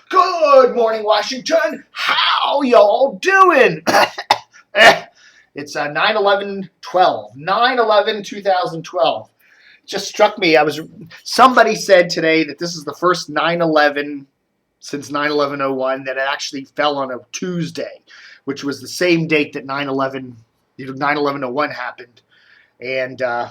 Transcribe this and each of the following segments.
Good morning, Washington. How y'all doing? It's 9/11/12. 9/11/2012. Just struck me. Somebody said today that this is the first 9/11 since 9/11/01 that it actually fell on a Tuesday, which was the same date that 9/11, 9/11/01 happened. And the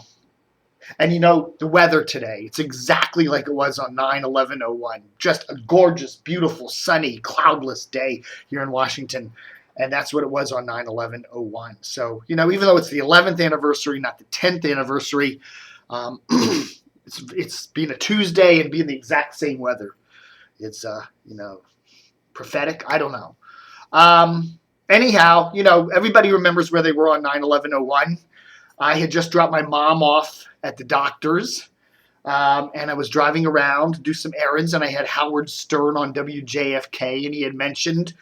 weather today, it's exactly like it was on 9/11/01. Just a gorgeous, beautiful, sunny, cloudless day here in Washington. And that's what it was on 9/11/01. So, even though it's the 11th anniversary, not the 10th anniversary, it's being a Tuesday and being the exact same weather. It's, prophetic. I don't know. Anyhow, everybody remembers where they were on 9/11/01. I had just dropped my mom off at the doctor's, and I was driving around to do some errands, and I had Howard Stern on WJFK, and he had mentioned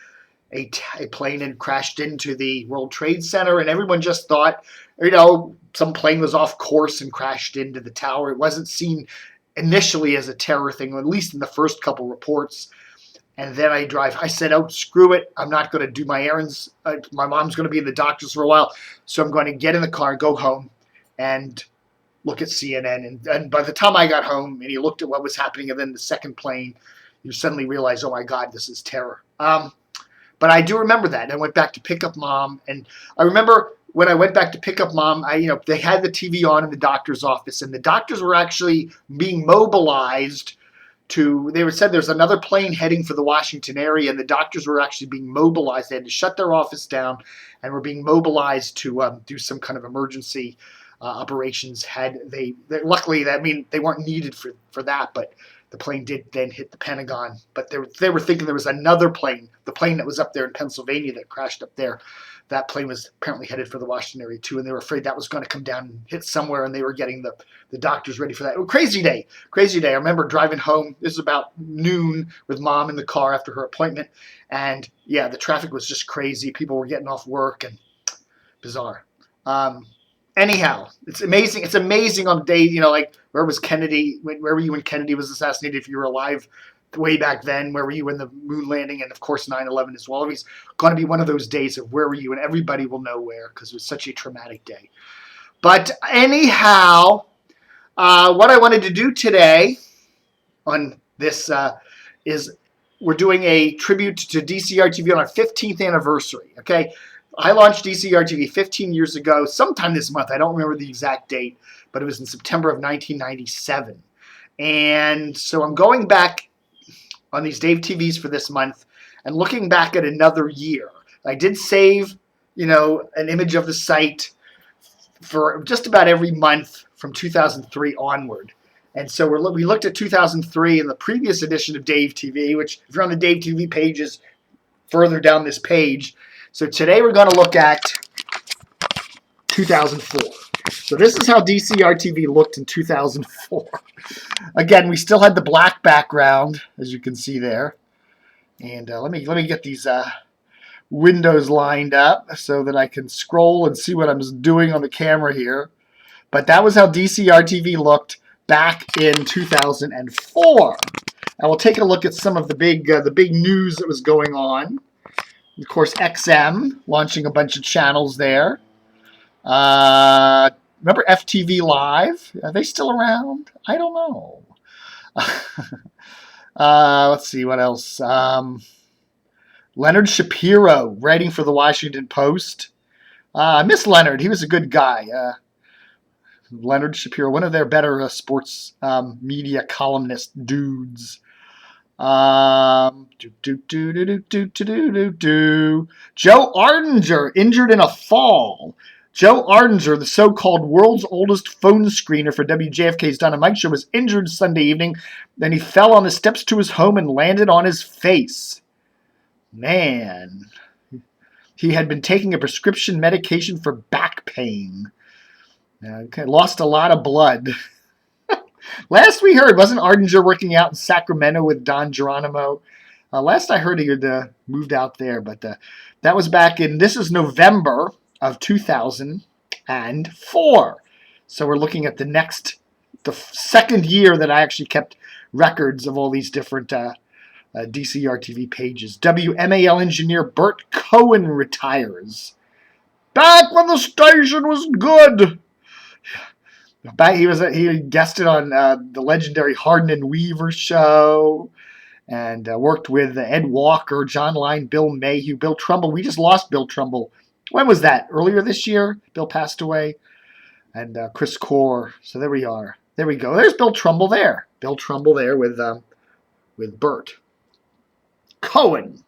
a plane had crashed into the World Trade Center, and everyone just thought, some plane was off course and crashed into the tower. It wasn't seen initially as a terror thing, at least in the first couple reports. And then I said, oh, screw it. I'm not going to do my errands. My mom's going to be in the doctor's for a while. So I'm going to get in the car, go home, and look at CNN. And by the time I got home and you looked at what was happening, and then the second plane, you suddenly realize, oh, my God, this is terror. But I do remember that. I went back to pick up Mom. And I remember when I went back to pick up Mom, they had the TV on in the doctor's office. And the doctors were actually being mobilized they said there's another plane heading for the Washington area, and the doctors were actually being mobilized. They had to shut their office down and were being mobilized to do some kind of emergency operations. Luckily, they weren't needed for that, but the plane did then hit the Pentagon. But they were thinking there was another plane, the plane that was up there in Pennsylvania that crashed up there. That plane was apparently headed for the Washington area too, and they were afraid that was going to come down and hit somewhere, and they were getting the doctors ready for that. Crazy day. I remember driving home. This was about noon with Mom in the car after her appointment, and yeah, the traffic was just crazy. People were getting off work, and bizarre. Anyhow, it's amazing. It's amazing on the day, where was Kennedy? Where were you when Kennedy was assassinated? If you were alive way back then, where were you when the moon landing? And of course, 9/11 as well. It's going to be one of those days of where were you, and everybody will know where, because it was such a traumatic day. But anyhow, what I wanted to do today on this is we're doing a tribute to DCRTV on our 15th anniversary. Okay, I launched DCRTV 15 years ago, sometime this month. I don't remember the exact date, but it was in September of 1997. And so I'm going back on these Dave TVs for this month and looking back at another year. I did save, an image of the site for just about every month from 2003 onward. And so we looked at 2003 in the previous edition of Dave TV, which if you're on the Dave TV page is further down this page. So today we're going to look at 2004. So this is how DCRTV looked in 2004. Again, we still had the black background, as you can see there. And let me get these windows lined up so that I can scroll and see what I'm doing on the camera here. But that was how DCRTV looked back in 2004. And we'll take a look at some of the big news that was going on. Of course, XM launching a bunch of channels there. Remember FTV Live? Are they still around? I don't know. Let's see what else. Leonard Shapiro writing for the Washington Post. I miss Leonard. He was a good guy. Leonard Shapiro, one of their better sports media columnist dudes. Joe Ardinger injured in a fall. Joe Ardinger, the so-called world's oldest phone screener for WJFK's Don and Mike show, was injured Sunday evening. Then he fell on the steps to his home and landed on his face. Man. He had been taking a prescription medication for back pain. Lost a lot of blood. Last we heard, wasn't Ardinger working out in Sacramento with Don Geronimo? Last I heard, he had moved out there, but that was this is November of 2004. So we're looking at the second year that I actually kept records of all these different DCRTV pages. WMAL engineer Burt Cohen retires. Back when the station was good. He guested on the legendary Hardin and Weaver show, and worked with Ed Walker, John Line, Bill Mayhew, Bill Trumbull. We just lost Bill Trumbull. When was that? Earlier this year? Bill passed away. And Chris Core. So there we are. There we go. There's Bill Trumbull there. Bill Trumbull there with Burt Cohen.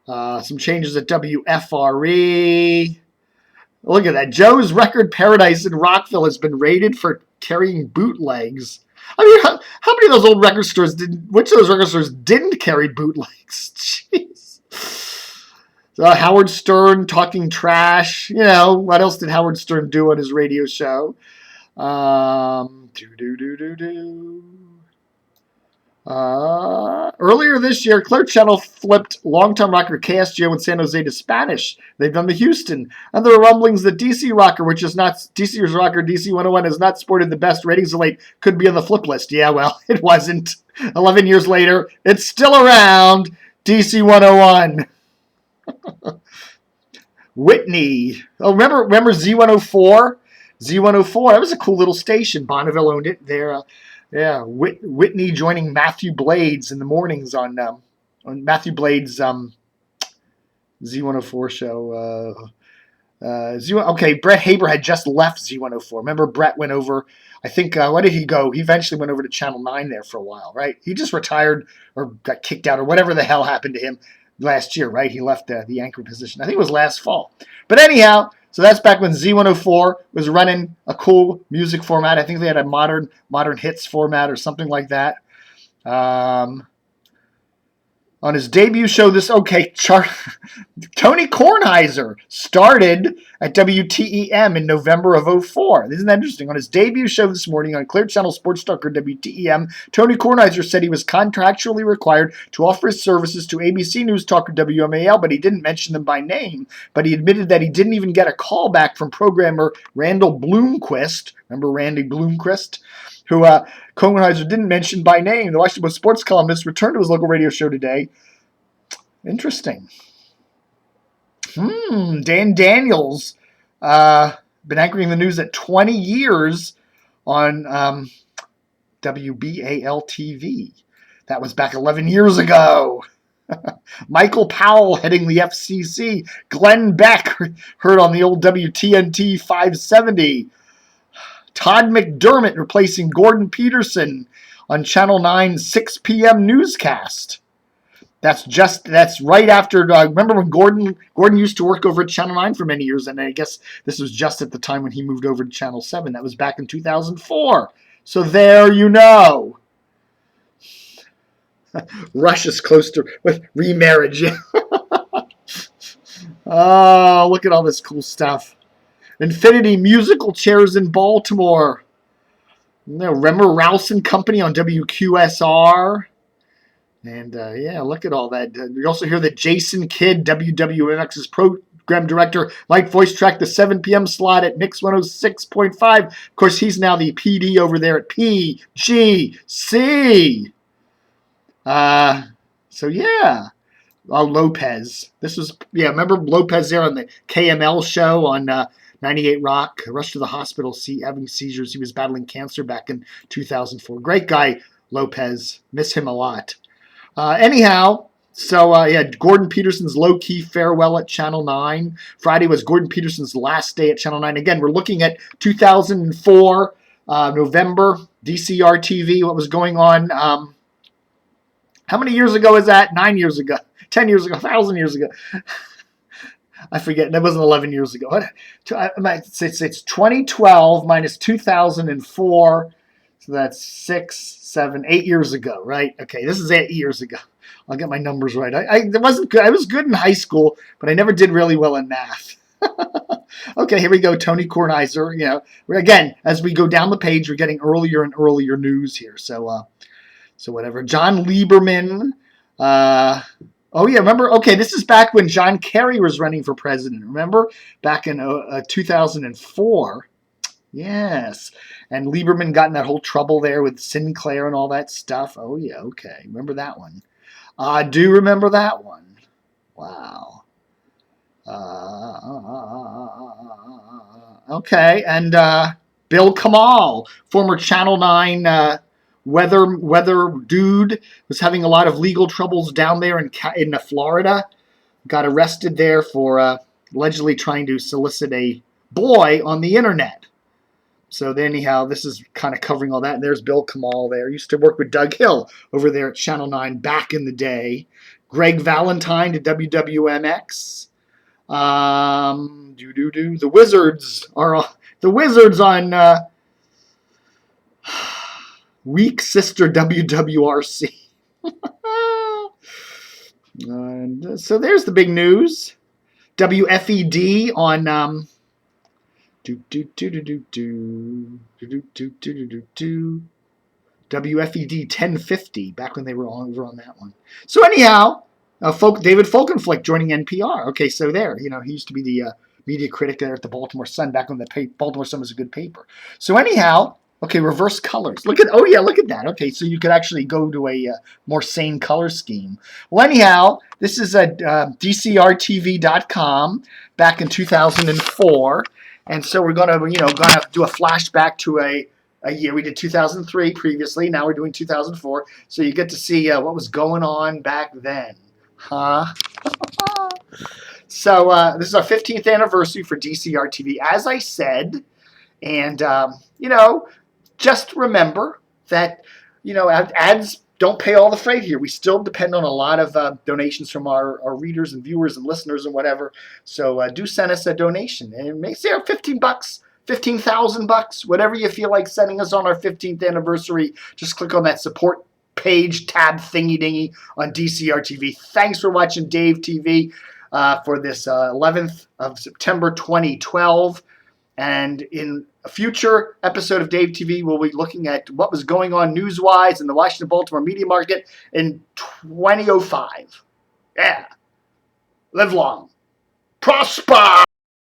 Some changes at WFRE. Look at that. Joe's Record Paradise in Rockville has been raided for carrying bootlegs. I mean, how many of those old record stores which of those record stores didn't carry bootlegs? Jeez. Howard Stern talking trash. What else did Howard Stern do on his radio show? Earlier this year, Clear Channel flipped longtime rocker KSGO in San Jose to Spanish. They've done the Houston. And there are rumblings that DC Rocker, which is not DC's Rocker, DC 101, has not sported the best ratings of late, could be on the flip list. Yeah, well, it wasn't. 11 years later, it's still around. DC 101. Whitney. Oh, remember Z104? Z104. That was a cool little station. Bonneville owned it there. Yeah, Whitney joining Matthew Blades in the mornings on Matthew Blades' Z104 show. Okay, Brett Haber had just left Z104. Remember, Brett went over. I think where did he go? He eventually went over to Channel 9 there for a while, right? He just retired or got kicked out or whatever the hell happened to him last year, right? He left the anchor position. I think it was last fall. But anyhow. So that's back when Z104 was running a cool music format. I think they had a modern hits format or something like that. On his debut show, Tony Kornheiser started at WTEM in November of 2004. Isn't that interesting? On his debut show this morning on Clear Channel Sports Talker WTEM, Tony Kornheiser said he was contractually required to offer his services to ABC News Talker WMAL, but he didn't mention them by name. But he admitted that he didn't even get a call back from programmer Randall Bloomquist. Remember Randy Bloomquist? Who Kornheiser didn't mention by name. The Washington Post sports columnist returned to his local radio show today. Interesting. Dan Daniels been anchoring the news at 20 years on WBAL TV. That was back 11 years ago. Michael Powell heading the FCC. Glenn Beck heard on the old WTNT 570. Todd McDermott replacing Gordon Peterson on Channel 9's 6 p.m. newscast. That's right after. Remember when Gordon used to work over at Channel 9 for many years, and I guess this was just at the time when he moved over to Channel 7. That was back in 2004. So there you know. Russia's close to with remarriage. Oh, look at all this cool stuff. Infinity musical chairs in Baltimore. Remember Rouse and Company on WQSR? And yeah, look at all that. We also hear that Jason Kidd, WWMX's program director, might voice track the 7 p.m. slot at Mix 106.5. Of course, he's now the PD over there at PGC. So yeah. Oh, Lopez. Remember Lopez there on the KML show on 98 Rock, rushed to the hospital, having seizures. He was battling cancer back in 2004. Great guy, Lopez. Miss him a lot. Anyhow, Gordon Peterson's low-key farewell at Channel 9. Friday was Gordon Peterson's last day at Channel 9. Again, we're looking at 2004, November, DCRTV, what was going on. How many years ago is that? 9 years ago, 10 years ago, 1,000 years ago. I forget. That wasn't 11 years ago. It's 2012 minus 2004. So that's 6, 7, 8 years ago, right? Okay, this is 8 years ago. I'll get my numbers right. I wasn't good. I was good in high school, but I never did really well in math. Okay, here we go. Tony Kornheiser. Again, as we go down the page, we're getting earlier and earlier news here. So whatever. John Lieberman. Oh, yeah, remember? Okay, this is back when John Kerry was running for president. Remember? Back in 2004. Yes. And Lieberman got in that whole trouble there with Sinclair and all that stuff. Oh, yeah, okay. Remember that one. I do remember that one. Wow. Okay, and Bill Kamal, former Channel 9 weather dude, was having a lot of legal troubles down there in Florida. Got arrested there for allegedly trying to solicit a boy on the internet. So anyhow, this is kind of covering all that. And there's Bill Kamal there. Used to work with Doug Hill over there at Channel 9 back in the day. Greg Valentine to WWMX. The Wizards on weak sister WWRC. And so there's the big news. WFED on WFED 1050 back when they were over on that one. So anyhow, David Folkenflik joining NPR. Okay, so there, he used to be the media critic there at the Baltimore Sun back when the Baltimore Sun was a good paper. So anyhow, okay, reverse colors. Look at that. Okay, so you could actually go to a more sane color scheme. Well, anyhow, this is at DCRTV.com back in 2004, and so we're gonna do a flashback to a year. We did 2003 previously. Now we're doing 2004, so you get to see what was going on back then, huh? So this is our 15th anniversary for DCRTV, as I said, and just remember that, ads don't pay all the freight here. We still depend on a lot of donations from our readers and viewers and listeners and whatever. So do send us a donation. And it may say $15, $15,000, whatever you feel like sending us on our 15th anniversary. Just click on that support page tab thingy dingy on DCRTV. Thanks for watching Dave TV for this 11th of September 2012. And in a future episode of Dave TV, we'll be looking at what was going on news-wise in the Washington-Baltimore media market in 2005. Yeah. Live long. Prosper!